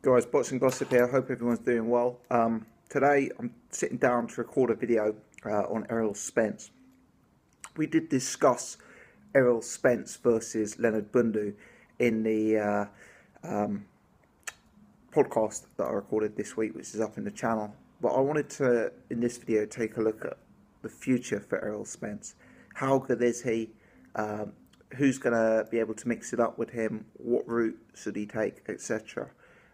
Guys, boxing gossip here. Hope everyone's doing well. Today I'm sitting down to record a video on Errol Spence. We did discuss Errol Spence versus Leonard Bundu in the podcast that I recorded this week, which is up in the channel. But I wanted to, in this video, take a look at the future for Errol Spence. How good is he? Who's going to be able to mix it up with him? What route should he take, etc.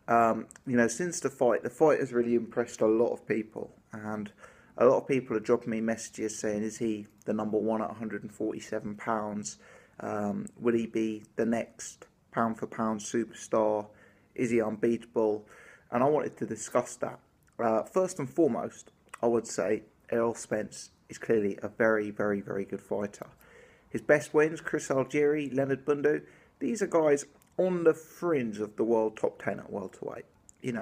Since the fight has really impressed a lot of people, and a lot of people are dropping me messages saying, is he the number one at 147 pounds? Will he be the next pound for pound superstar? Is he unbeatable? And I wanted to discuss that. First and foremost, I would say Errol Spence is clearly a very, very, very good fighter. His best wins, Chris Algieri, Leonard Bundu, these are guys on the fringe of the world top 10 at welterweight.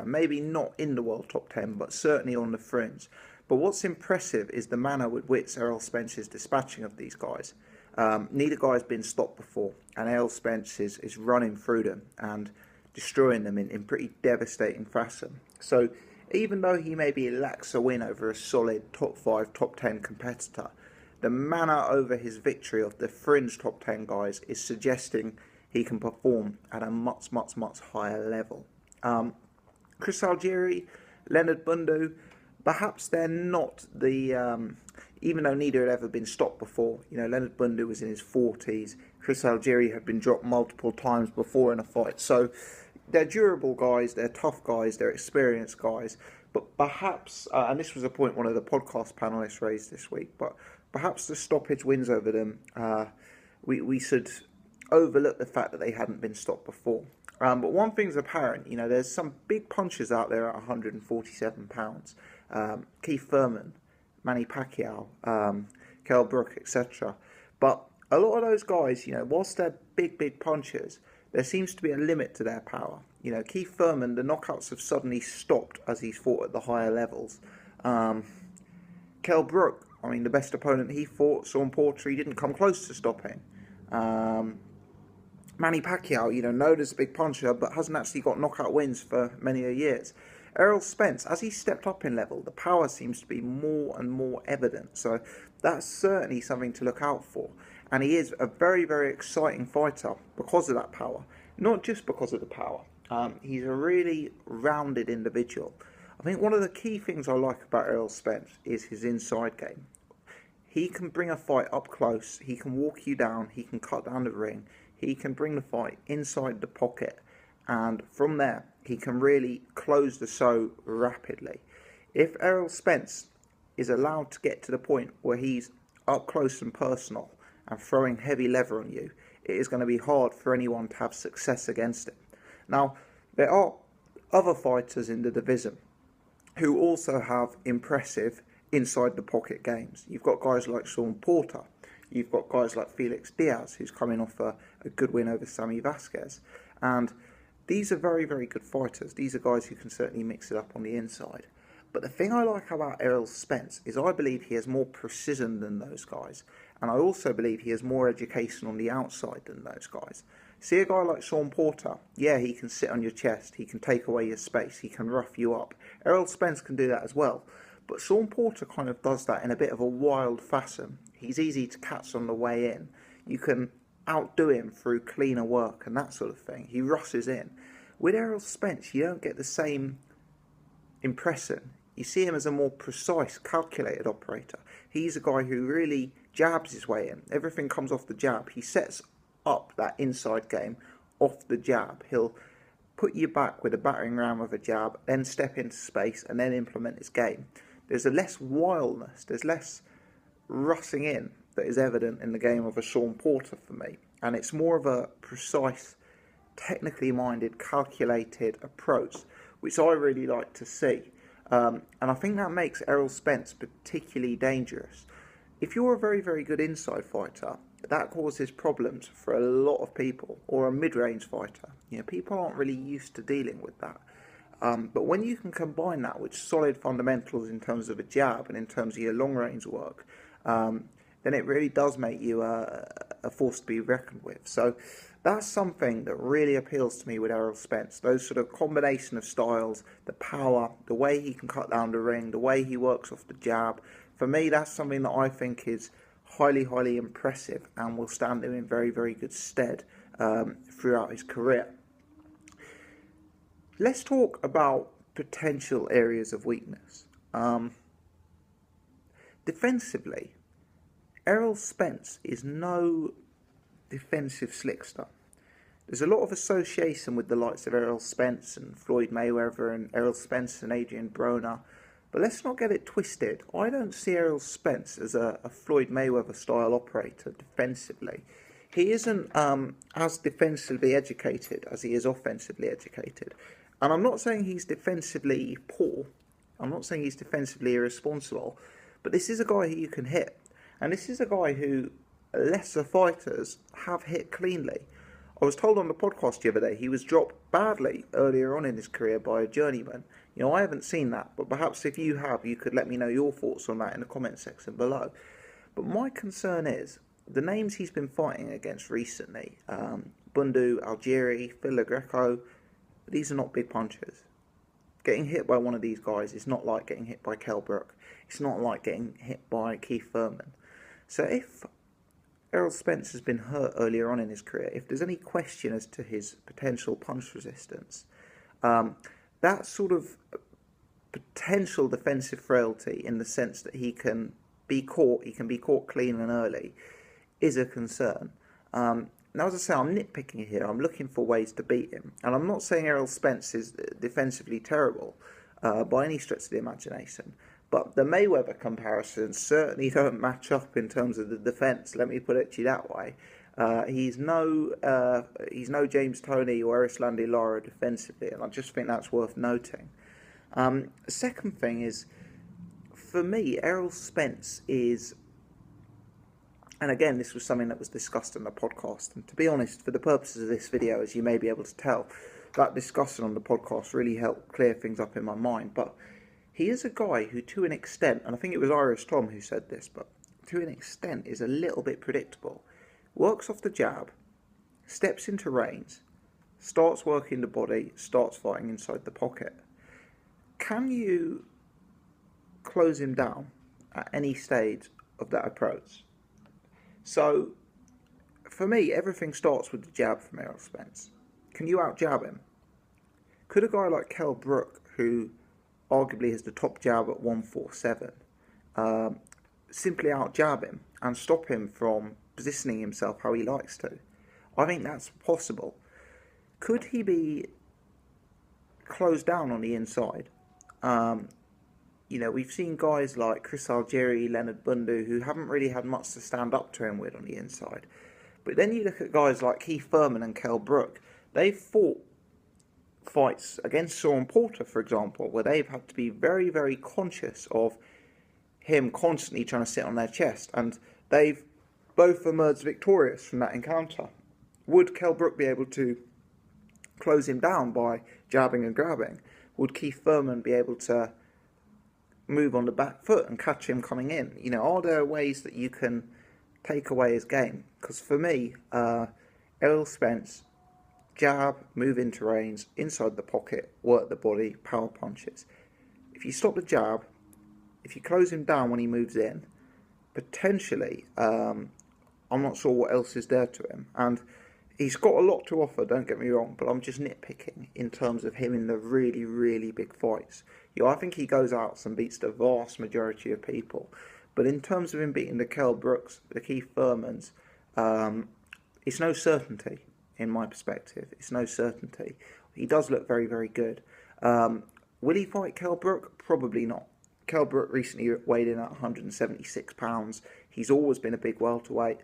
Maybe not in the world top 10, but certainly on the fringe. But what's impressive is the manner with which Errol Spence is dispatching of these guys. Neither guy's been stopped before, and Errol Spence is running through them and destroying them in pretty devastating fashion. So even though he maybe lacks a win over a solid top 5, top 10 competitor, the manner over his victory of the fringe top 10 guys is suggesting he can perform at a much, much, much higher level. Chris Algieri, Leonard Bundu, perhaps they're not the, even though neither had ever been stopped before. Leonard Bundu was in his 40s. Chris Algieri had been dropped multiple times before in a fight. So they're durable guys, they're tough guys, they're experienced guys. But perhaps, and this was a point one of the podcast panelists raised this week, but perhaps the stoppage wins over them. We should overlook the fact that they hadn't been stopped before. But one thing's apparent, there's some big punchers out there at 147 pounds. Keith Thurman, Manny Pacquiao, Kell Brook, etc. But a lot of those guys, whilst they're big, big punchers, there seems to be a limit to their power. Keith Thurman, the knockouts have suddenly stopped as he's fought at the higher levels. Kell Brook, the best opponent he fought, Sean Porter, he didn't come close to stopping. Manny Pacquiao, known as a big puncher, but hasn't actually got knockout wins for many years. Errol Spence, as he stepped up in level, the power seems to be more and more evident. So that's certainly something to look out for. And he is a very, very exciting fighter because of that power. Not just because of the power. He's a really rounded individual. I think one of the key things I like about Errol Spence is his inside game. He can bring a fight up close. He can walk you down. He can cut down the ring. He can bring the fight inside the pocket. And from there, he can really close the show rapidly. If Errol Spence is allowed to get to the point where he's up close and personal and throwing heavy lever on you, it is going to be hard for anyone to have success against him. Now, there are other fighters in the division who also have impressive inside the pocket games. You've got guys like Sean Porter. You've got guys like Felix Diaz, who's coming off a good win over Sammy Vasquez. And these are very, very good fighters. These are guys who can certainly mix it up on the inside. But the thing I like about Errol Spence is I believe he has more precision than those guys. And I also believe he has more education on the outside than those guys. See a guy like Sean Porter, yeah, he can sit on your chest, he can take away your space, he can rough you up. Errol Spence can do that as well. But Sean Porter kind of does that in a bit of a wild fashion. He's easy to catch on the way in. You can outdo him through cleaner work and that sort of thing. He rushes in. With Errol Spence, you don't get the same impression. You see him as a more precise, calculated operator. He's a guy who really jabs his way in. Everything comes off the jab. He sets up that inside game off the jab. He'll put you back with a battering ram of a jab, then step into space and then implement his game. There's a less wildness, there's less rushing in that is evident in the game of a Sean Porter for me. And it's more of a precise, technically minded, calculated approach, which I really like to see. And I think that makes Errol Spence particularly dangerous. If you're a very, very good inside fighter, that causes problems for a lot of people, or a mid-range fighter. People aren't really used to dealing with that. But when you can combine that with solid fundamentals in terms of a jab and in terms of your long-range work, then it really does make you a a force to be reckoned with. So that's something that really appeals to me with Errol Spence. Those sort of combination of styles, the power, the way he can cut down the ring, the way he works off the jab. For me, that's something that I think is highly, highly impressive and will stand him in very, very good stead throughout his career. Let's talk about potential areas of weakness. Defensively, Errol Spence is no defensive slickster. There's a lot of association with the likes of Errol Spence and Floyd Mayweather and Errol Spence and Adrian Broner, but let's not get it twisted. I don't see Errol Spence as a Floyd Mayweather style operator defensively. He isn't as defensively educated as he is offensively educated. And I'm not saying he's defensively poor. I'm not saying he's defensively irresponsible. But this is a guy who you can hit. And this is a guy who lesser fighters have hit cleanly. I was told on the podcast the other day he was dropped badly earlier on in his career by a journeyman. You know, I haven't seen that, but perhaps if you have, you could let me know your thoughts on that in the comment section below. But my concern is the names he's been fighting against recently, Bundu, Algieri, Phil Greco, these are not big punchers. Getting hit by one of these guys is not like getting hit by Kell Brook. It's not like getting hit by Keith Thurman. So if Errol Spence has been hurt earlier on in his career, if there's any question as to his potential punch resistance, that sort of potential defensive frailty in the sense that he can be caught clean and early, is a concern. Now, as I say, I'm nitpicking here. I'm looking for ways to beat him. And I'm not saying Errol Spence is defensively terrible by any stretch of the imagination. But the Mayweather comparisons certainly don't match up in terms of the defence. Let me put it to you that way. He's no James Toney or Erislandy Lara defensively, and I just think that's worth noting. The second thing is, for me, Errol Spence is, and again, this was something that was discussed on the podcast, and to be honest, for the purposes of this video, as you may be able to tell, that discussion on the podcast really helped clear things up in my mind. But he is a guy who, to an extent, and I think it was Irish Tom who said this, but to an extent is a little bit predictable. Works off the jab, steps into range, starts working the body, starts fighting inside the pocket. Can you close him down at any stage of that approach? So, for me, everything starts with the jab from Errol Spence. Can you out-jab him? Could a guy like Kell Brook, who arguably has the top jab at 147, simply out-jab him and stop him from positioning himself how he likes to? I think that's possible. Could he be closed down on the inside? You know, we've seen guys like Chris Algieri, Leonard Bundu, who haven't really had much to stand up to him with on the inside. But then you look at guys like Keith Thurman and Kell Brook. They've fought fights against Sean Porter, for example, where they've had to be very, very conscious of him constantly trying to sit on their chest. And they've both emerged victorious from that encounter. Would Kell Brook be able to close him down by jabbing and grabbing? Would Keith Thurman be able to move on the back foot and catch him coming in? You know, are there ways that you can take away his game? Because for me, Errol Spence, jab, move into range, inside the pocket, work the body, power punches. If you stop the jab, if you close him down when he moves in, potentially, I'm not sure what else is there to him. And he's got a lot to offer, don't get me wrong, but I'm just nitpicking in terms of him in the really, really big fights. You know, I think he goes out and beats the vast majority of people. But in terms of him beating the Kell Brooks, the Keith Thurmans, it's no certainty in my perspective. It's no certainty. He does look very, very good. Will he fight Kell Brook? Probably not. Kell Brook recently weighed in at 176 pounds. He's always been a big welterweight.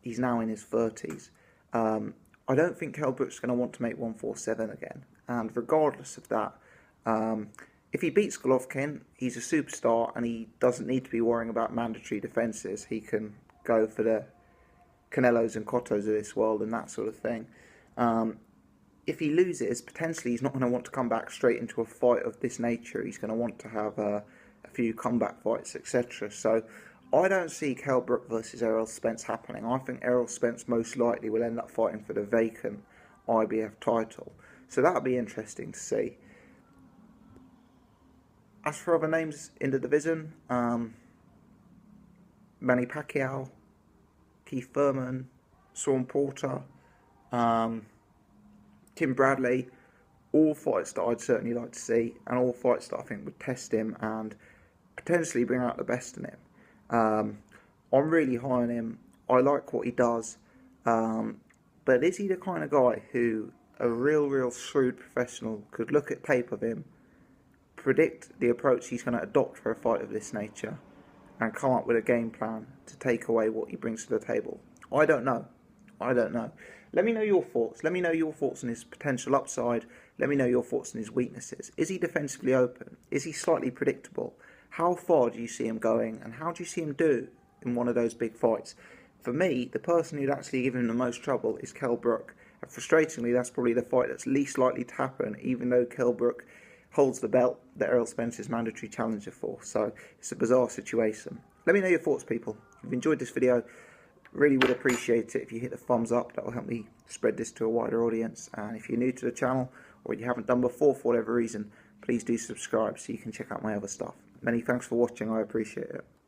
He's now in his 30s. I don't think Kell Brook's going to want to make 147 again. And regardless of that, if he beats Golovkin, he's a superstar and he doesn't need to be worrying about mandatory defences. He can go for the Canelos and Cottos of this world and that sort of thing. If he loses, potentially he's not going to want to come back straight into a fight of this nature. He's going to want to have a few comeback fights, etc. So I don't see Kell Brook versus Errol Spence happening. I think Errol Spence most likely will end up fighting for the vacant IBF title. So that'll be interesting to see. As for other names in the division, Manny Pacquiao, Keith Thurman, Sean Porter, Tim Bradley, all fights that I'd certainly like to see, and all fights that I think would test him and potentially bring out the best in him. I'm really high on him. I like what he does, but is he the kind of guy who a real shrewd professional could look at tape of him, predict the approach he's going to adopt for a fight of this nature, and come up with a game plan to take away what he brings to the table? I don't know. Let me know your thoughts. Let me know your thoughts on his potential upside. Let me know your thoughts on his weaknesses. Is he defensively open? Is he slightly predictable? How far do you see him going, and how do you see him do in one of those big fights? For me, the person who'd actually give him the most trouble is Kell Brook. And frustratingly, that's probably the fight that's least likely to happen, even though Kell Brook holds the belt that Errol Spence is mandatory challenger for. So it's a bizarre situation. Let me know your thoughts, people. If you've enjoyed this video, really would appreciate it if you hit the thumbs up. That will help me spread this to a wider audience. And if you're new to the channel, or you haven't done before for whatever reason, please do subscribe so you can check out my other stuff. Many thanks for watching. I appreciate it.